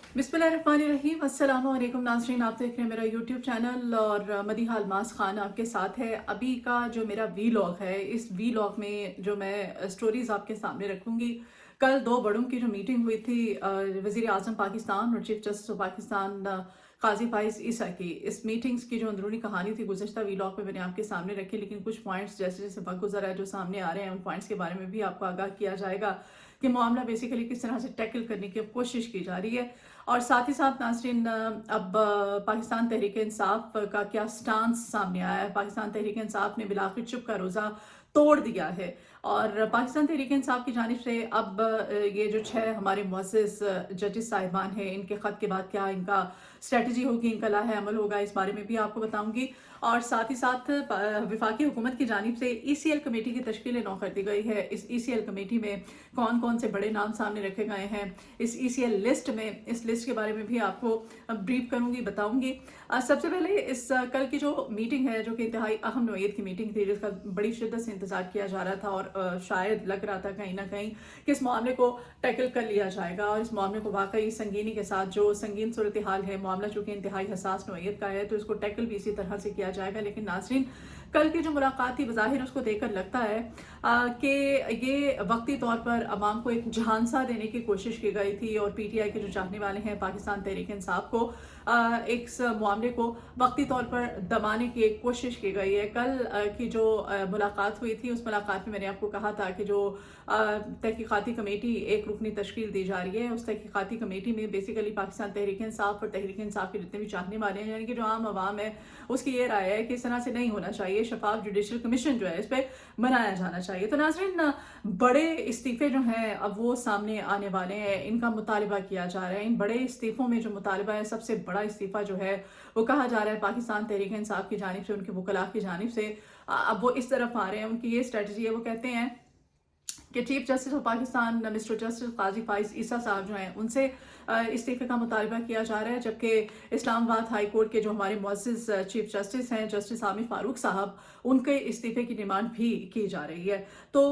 बिस्मिल्लाहिर्रहमानिर्रहीम। अस्सलामु अलैकुम नाज़रीन, आप देख रहे हैं मेरा यूट्यूब चैनल और मदीहा अल्मास खान आपके साथ है। अभी का जो मेरा वीलॉग है, इस वीलॉग में जो मैं स्टोरीज़ आपके सामने रखूँगी, कल दो बड़ों की जो मीटिंग हुई थी वज़ीर आज़म पाकिस्तान और चीफ जस्टिस ऑफ पाकिस्तान काजी फाइज ईसा की, इस मीटिंग्स की जो अंदरूनी कहानी थी गुज़श्ता वीलॉग में मैंने आपके सामने रखी, लेकिन कुछ पॉइंट्स जैसे जैसे वक्त गुजरा है जो सामने आ रहे हैं, उन पॉइंट्स के बारे में भी आपको आगाह किया जाएगा कि मामला बेसिकली किस तरह से टैकल करने की कोशिश की जा रही है। और साथ ही साथ नाज़रीन, अब पाकिस्तान तहरीक इंसाफ का क्या स्टांस सामने आया है। पाकिस्तान तहरीक इंसाफ ने बिलाखिर चुप का रोज़ा तोड़ दिया है और पाकिस्तान तहरीक इंसाफ की जानिब से अब ये जो 6 हमारे मुअज़्ज़िज़ जजेस साहिबान हैं, इनके ख़त के बाद क्या इनका स्ट्रेटजी होगी, इनका लाहे अमल होगा, इस बारे में भी आपको बताऊंगी। और साथ ही साथ वफाकी हुकूमत की जानिब से ECL कमेटी की तश्कील नौ कर दी गई है। इस ECL कमेटी में कौन कौन से बड़े नाम सामने रखे गए हैं, इस ECL लिस्ट में, इस लिस्ट के बारे में भी आपको ब्रीफ करूंगी, बताऊंगी। सबसे पहले इस कल की जो मीटिंग है, जो कि इंतहाई अहम नौयत की मीटिंग थी, जिसका बड़ी शिद्दत से इंतजार किया जा रहा था और शायद लग रहा था कहीं ना कहीं कि इस मामले को टैकल कर लिया जाएगा और इस मामले को वाकई संगीनी के साथ, जो संगीन सूरत हाल है, मामला चूंकि इंतहाई हसास नौयत का है, तो इसको टैकल भी इसी तरह से किया जाएगा। लेकिन नाज़रीन, कल की जो मुलाकात थी, बज़ाहिर उसको देखकर लगता है कि ये वक्ती तौर पर अवाम को एक झांसा देने की कोशिश की गई थी और PTI के जो चाहने वाले हैं पाकिस्तान तहरीक इंसाफ को एक मामले को वक्ती तौर पर दबाने की एक कोशिश की गई है। कल की जो मुलाकात हुई थी, उस मुलाकात में मैंने आपको कहा था कि जो तहकीकाती कमेटी एक रुकनी तश्कील दी जा रही है, उस तहकीकाती कमेटी में बेसिकली पाकिस्तान तहरीक इंसाफ और तहरीक इंसाफ के जितने भी चाहने वाले हैं, यानी कि जो आम आवाम है, उसकी ये राय है कि इस तरह से नहीं होना चाहिए। शफाफ जुडिशल कमीशन जो है, इस पर बनाया जाना चाहिए। तो नाज़रीन, बड़े इस्तीफे जो हैं अब वो सामने आने वाले हैं, इनका मुतालबा किया जा रहा है। इन बड़े इस्तीफों में जो मुतालबा है, सबसे बड़ा इस्तीफा जो है वो कहा जा रहा है पाकिस्तान तहरीक इंसाफ की जानिब से, उनके वकला की जानिब से। अब वो इस तरफ आ रहे हैं, उनकी ये स्ट्रेटजी है, वो कहते हैं कि chief justice of Pakistan mister justice Qazi Faez Isa साहब जो हैं, उनसे इस्तीफे का मुतालबा किया जा रहा है, जबकि इस्लामाबाद हाई कोर्ट के जो हमारे मुअज़्ज़िज़ चीफ जस्टिस हैं, जस्टिस आमिर फारूक साहब, उनके इस्तीफे की डिमांड भी की जा रही है। तो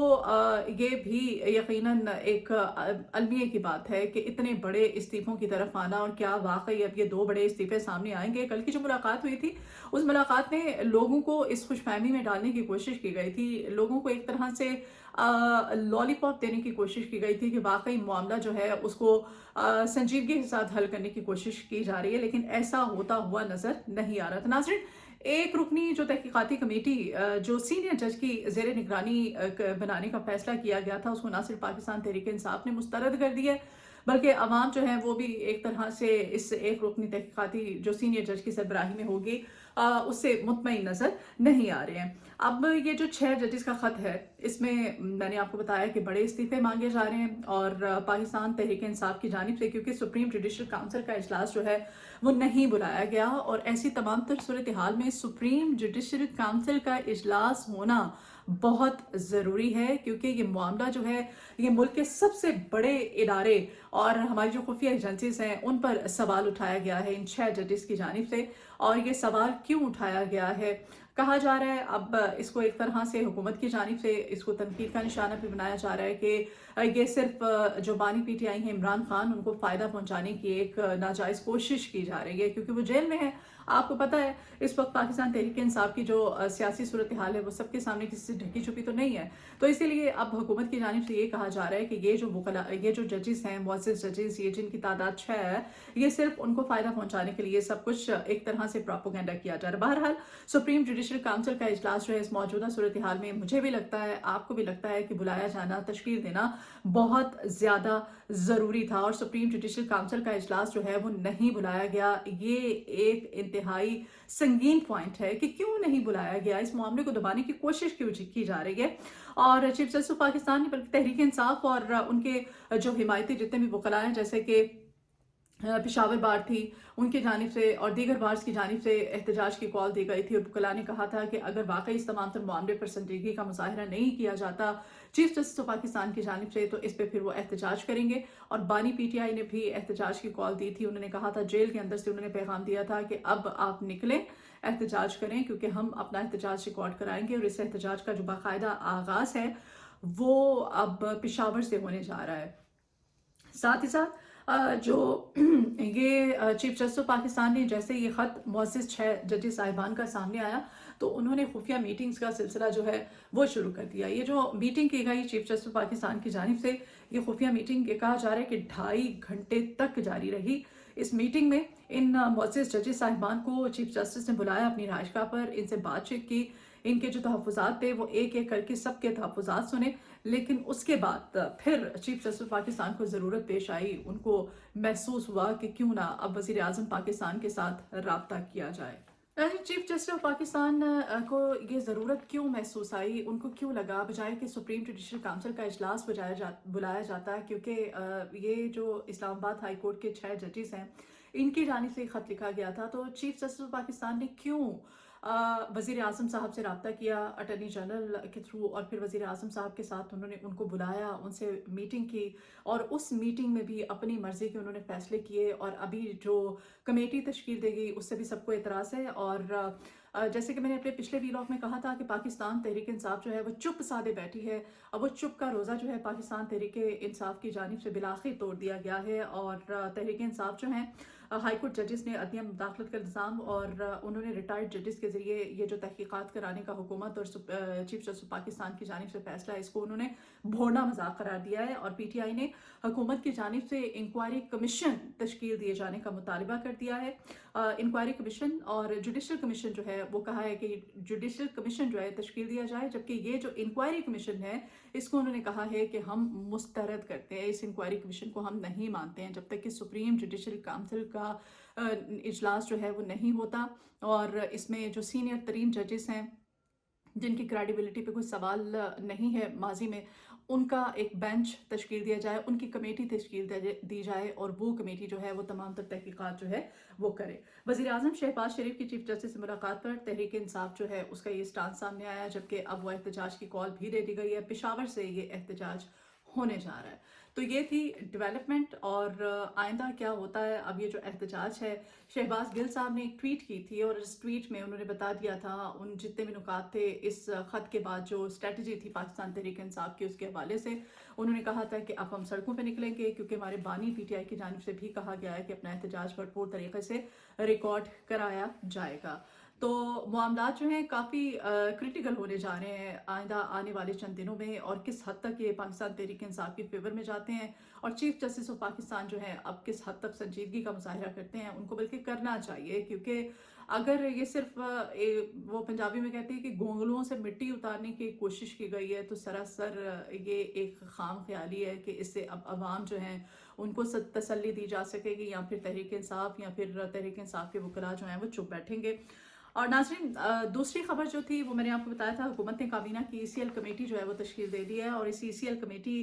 ये भी यकीनन एक अलमिए की बात है कि इतने बड़े इस्तीफों की तरफ आना, और क्या वाकई अब ये दो बड़े इस्तीफे सामने आएंगे। कल की जो मुलाकात हुई थी, उस मुलाकात में लोगों को इस खुशफहमी में डालने की कोशिश की गई थी, लोगों को एक तरह से लॉलीपॉप देने की कोशिश की गई थी कि वाकई मामला जो है उसको संजीदगी के साथ हल करने की कोशिश की जा रही है, लेकिन ऐसा होता हुआ नजर नहीं आ रहा था। नाज़रीन, एक रुकनी जो तहकीकाती कमेटी जो सीनियर जज की ज़ेर निगरानी बनाने का फैसला किया गया था, उसको ना सिर्फ पाकिस्तान तहरीक इंसाफ ने मुस्तरद कर दिया है, बल्कि अवाम जो है वो भी एक तरह से इस एक रुकनी तहकीकाती जो सीनियर जज की सरबराही में होगी उससे मुतमईन नजर नहीं आ रहे हैं। अब ये जो 6 जजेस का खत है, इसमें मैंने आपको बताया कि बड़े इस्तीफे मांगे जा रहे हैं और पाकिस्तान तहरीक इंसाफ की जानिब से, क्योंकि सुप्रीम जुडिशल काउंसिल का इजलास जो है वो नहीं बुलाया गया, और ऐसी तमाम तर सूरत हाल में सुप्रीम जुडिशल काउंसिल का इजलास होना बहुत ज़रूरी है, क्योंकि ये मामला जो है ये मुल्क के सबसे बड़े इदारे और हमारी जो खुफिया एजेंसीज हैं उन पर सवाल उठाया गया है इन 6 जजेस की जानिब से। और ये सवाल क्यों उठाया गया है, कहा जा रहा है अब इसको एक तरह से हुकूमत की जानिब से इसको तनकीद का निशाना भी बनाया जा रहा है कि ये सिर्फ जो बानी PTI हैं इमरान खान, उनको फ़ायदा पहुंचाने की एक नाजायज़ कोशिश की जा रही है, क्योंकि वो जेल में है। आपको पता है इस वक्त पाकिस्तान तहरीक इंसाफ की जो सियासी सूरत हाल है वो सबके सामने किसी से ढकी छुपी तो नहीं है। तो इसीलिए अब हुकूमत की जानिब से ये कहा जा रहा है कि ये जो जजेस हैं, मुअज़्ज़िज़ जजेस, ये जिनकी तादाद 6 है, ये सिर्फ उनको फ़ायदा पहुंचाने के लिए सब कुछ एक तरह से प्रोपेगेंडा किया जा रहा है। बहरहाल, सुप्रीम जुडिशल काउंसिल का इजलास जो है इस मौजूदा सूरत हाल में मुझे भी लगता है, आपको भी लगता है कि बुलाया जाना, तश्कील देना बहुत ज़्यादा ज़रूरी था, और सुप्रीम जुडिशल काउंसिल का इजलास जो है वो नहीं बुलाया गया। ये एक इंतहाई संगीन पॉइंट है कि क्यों नहीं बुलाया गया, इस मामले को दबाने की कोशिश क्यों की जा रही है। और चीफ जस्टिस ऑफ पाकिस्तान ने बल्कि तहरीक इंसाफ और उनके जो हिमायती जितने भी वकला हैं, जैसे कि पिशावर बार थी, उनकी जानिब से और दीगर बार्स की जानिब से एहतजाज की कॉल दी गई थी, और वकला ने कहा था कि अगर वाकई इस तमाम तर मामले पर संजीदगी का मुजाहरा नहीं किया जाता चीफ जस्टिस ऑफ पाकिस्तान की जानिब से, तो इस पर फिर वो एहतजाज करेंगे। और बानी PTI ने भी एहतजाज की कॉल दी थी, उन्होंने कहा था, जेल के अंदर से उन्होंने पैगाम दिया था कि अब आप निकलें, एहतजाज करें, क्योंकि हम अपना एहतजाज रिकॉर्ड कराएंगे, और इस एहतजाज का जो बाकायदा आगाज़ है वो अब पिशावर से होने जा रहा है। साथ ही साथ जो ये चीफ जस्टिस पाकिस्तान ने जैसे ये ख़त मुअज़्ज़ज़ 6 जजेस साहिबान का सामने आया, तो उन्होंने खुफिया मीटिंग्स का सिलसिला जो है वो शुरू कर दिया। ये जो मीटिंग की गई चीफ जस्टिस पाकिस्तान की जानिब से, ये खुफिया मीटिंग, ये कहा जा रहा है कि 2.5 घंटे तक जारी रही। इस मीटिंग में इन मुअज़्ज़ज़ जजेस साहिबान को चीफ जस्टिस ने बुलाया अपनी राजगाह पर, इनसे बातचीत की, इनके जो तहफ़्फ़ुज़ात थे वो एक एक करके सबके तहफ़्फ़ुज़ात सुने। लेकिन उसके बाद फिर चीफ जस्टिस पाकिस्तान को ज़रूरत पेश आई, उनको महसूस हुआ कि क्यों ना अब वज़ीर आज़म पाकिस्तान के साथ रब्ता किया जाए। चीफ जस्टिस ऑफ पाकिस्तान को ये ज़रूरत क्यों महसूस आई, उनको क्यों लगा बजाय कि सुप्रीम जुडिशल काउंसिल का इजलास बुलाया जाता है, क्योंकि ये जो इस्लामाबाद हाई कोर्ट के 6 जजेस हैं, इनकी जानिब से ख़त लिखा गया था। तो चीफ जस्टिस ऑफ पाकिस्तान ने क्यों वज़ीर आज़म साहब से रब्ता किया अटॉर्नी जनरल के थ्रू, और फिर वज़ीर आज़म साहब के साथ उन्होंने उनको बुलाया, उनसे मीटिंग की, और उस मीटिंग में भी अपनी मर्ज़ी के उन्होंने फ़ैसले किए। और अभी जो कमेटी तश्कील दी गई उससे भी सबको एतराज़ है। और जैसे कि मैंने अपने पिछले वीलॉग में कहा था कि पाकिस्तान तहरीक इंसाफ जो है वो चुप साधे बैठी है। अब वो चुप का रोज़ा जो है पाकिस्तान तहरीक इंसाफ की जानिब से बिलाखिर तोड़ दिया गया है। और तहरीक इंसाफ जो हैं, हाई कोर्ट जजेस ने अदलिया मुदाखलत का इल्ज़ाम, और उन्होंने रिटायर्ड जजेस के ज़रिए ये जो तहकीकात कराने का हुकूमत और चीफ जस्टिस पाकिस्तान की जानिब से फैसला है, इसको उन्होंने भोंडा मजाक करार दिया है। और PTI ने हुकूमत की जानिब से इंक्वायरी कमीशन तश्कील दिए जाने का मुतालबा कर दिया है। इंक्वायरी कमीशन और जुडिशल कमीशन जो है वो कहा है कि जुडिशल कमीशन जो है तश्कील दिया जाए, जबकि ये जो इंक्वायरी कमीशन है इसको उन्होंने कहा है कि हम मुस्तरद करते हैं, इस इंक्वायरी कमीशन को हम नहीं मानते हैं जब तक कि सुप्रीम जुडिशल काउंसिल का इजलास जो है वो नहीं होता। और इसमें जो सीनियर तरीन जजेस हैं, जिनकी क्रेडिबिलिटी पे कोई सवाल नहीं है माजी में, उनका एक बेंच तश्कील दिया जाए, उनकी कमेटी तश्कील दी जाए, और वो कमेटी जो है वो तमाम तर तहकीकात जो है वो करे। वज़ीर आज़म शहबाज शरीफ की चीफ जस्टिस से मुलाकात पर तहरीक इंसाफ जो है उसका ये स्टांस सामने आया, जबकि अब वो एहतजाज की कॉल भी दे दी गई है। पेशावर से ये एहतजाज होने जा रहा है। तो ये थी डेवलपमेंट। और आइंदा क्या होता है, अब ये जो एहतजाज है, शहबाज गिल साहब ने एक ट्वीट की थी, और इस ट्वीट में उन्होंने बता दिया था उन जितने भी नुकात थे इस ख़त के बाद, जो स्ट्रेटजी थी पाकिस्तान तहरीक इंसाफ की, उसके हवाले से उन्होंने कहा था कि अब हम सड़कों पर निकलेंगे, क्योंकि हमारे बानी PTI की जानिब से भी कहा गया है कि अपना एहतजाज भरपूर तरीके से रिकॉर्ड कराया जाएगा। तो मामलात जो हैं काफ़ी क्रिटिकल होने जा रहे हैं आइंदा आने वाले चंद दिनों में, और किस हद तक ये पाकिस्तान तहरीक इंसाफ के फेवर में जाते हैं, और चीफ जस्टिस ऑफ पाकिस्तान जो है अब किस हद तक संजीदगी का मुजाहरा करते हैं। उनको बल्कि करना चाहिए, क्योंकि अगर ये सिर्फ वो पंजाबी में कहते हैं कि गोंगलुओं से मिट्टी उतारने की कोशिश की गई है, तो सरासर ये एक खाम ख्याली है कि इससे अब अवाम जो हैं उनको तसल्ली दी जा सकेगी, या फिर तहरीक इंसाफ या फिर तहरीक इंसाफ के वकला जो हैं वो चुप बैठेंगे। और नाज़रीन, दूसरी खबर जो थी वो मैंने आपको बताया था, हुकूमत ने काबीना की ECL कमेटी जो है वो तश्कील दे दी है। और इस ECL कमेटी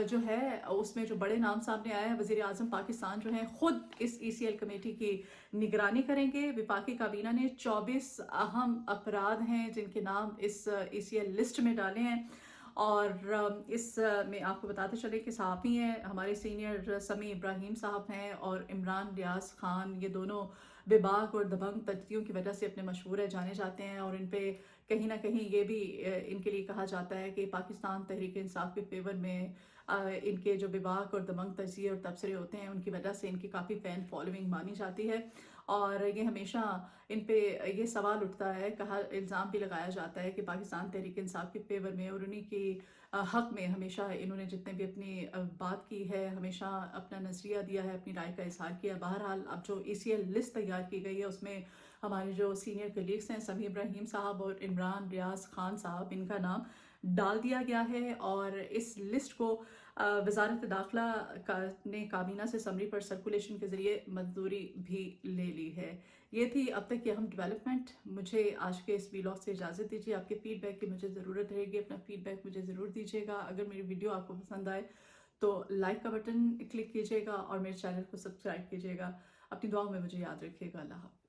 जो है उसमें जो बड़े नाम सामने आए हैं, वज़ीर आज़म पाकिस्तान जो हैं खुद इस ECL कमेटी की निगरानी करेंगे। वफाकी काबीना ने 24 अहम अपराध हैं जिनके नाम इस ECL लिस्ट में डाले हैं। और इस में आपको बताते चले कि सहाफ़ी हैं हमारे सीनियर समी इब्राहिम साहब हैं, और इमरान रियाज खान, ये दोनों बेबाक और दबंग तख्तियों की वजह से अपने मशहूर है, जाने जाते हैं। और इन पे कहीं ना कहीं ये भी इनके लिए कहा जाता है कि पाकिस्तान तहरीक इंसाफ के फेवर में इनके जो बेबाक और दबंग तजिए और तबसरे होते हैं, उनकी वजह से इनकी काफ़ी फ़ैन फॉलोइंग मानी जाती है। और ये हमेशा इन पे ये सवाल उठता है, कहा इल्ज़ाम भी लगाया जाता है कि पाकिस्तान तहरीक इंसाफ के फेवर में और उन्हीं की हक़ में हमेशा इन्होंने जितने भी अपनी बात की है, हमेशा अपना नज़रिया दिया है, अपनी राय का इज़हार किया। बहरहाल अब जो ECL लिस्ट तैयार की गई है उसमें हमारे जो सीनियर कलीग्स हैं समी इब्राहिम साहब और इमरान रियाज खान साहब, इनका नाम डाल दिया गया है। और इस लिस्ट को वजारत दाखिला ने काबीना से समरी पर सर्कुलेशन के ज़रिए मंजूरी भी ले ली है। ये थी अब तक की अहम डेवलपमेंट। मुझे आज के इस वीलॉग से इजाज़त दीजिए। आपके फ़ीडबैक की मुझे ज़रूरत रहेगी, अपना फ़ीडबैक मुझे ज़रूर दीजिएगा। अगर मेरी वीडियो आपको पसंद आए तो लाइक का बटन क्लिक कीजिएगा और मेरे चैनल को सब्सक्राइब कीजिएगा। अपनी दुआओं में मुझे याद रखिएगा। अल्लाह हाफ़िज़।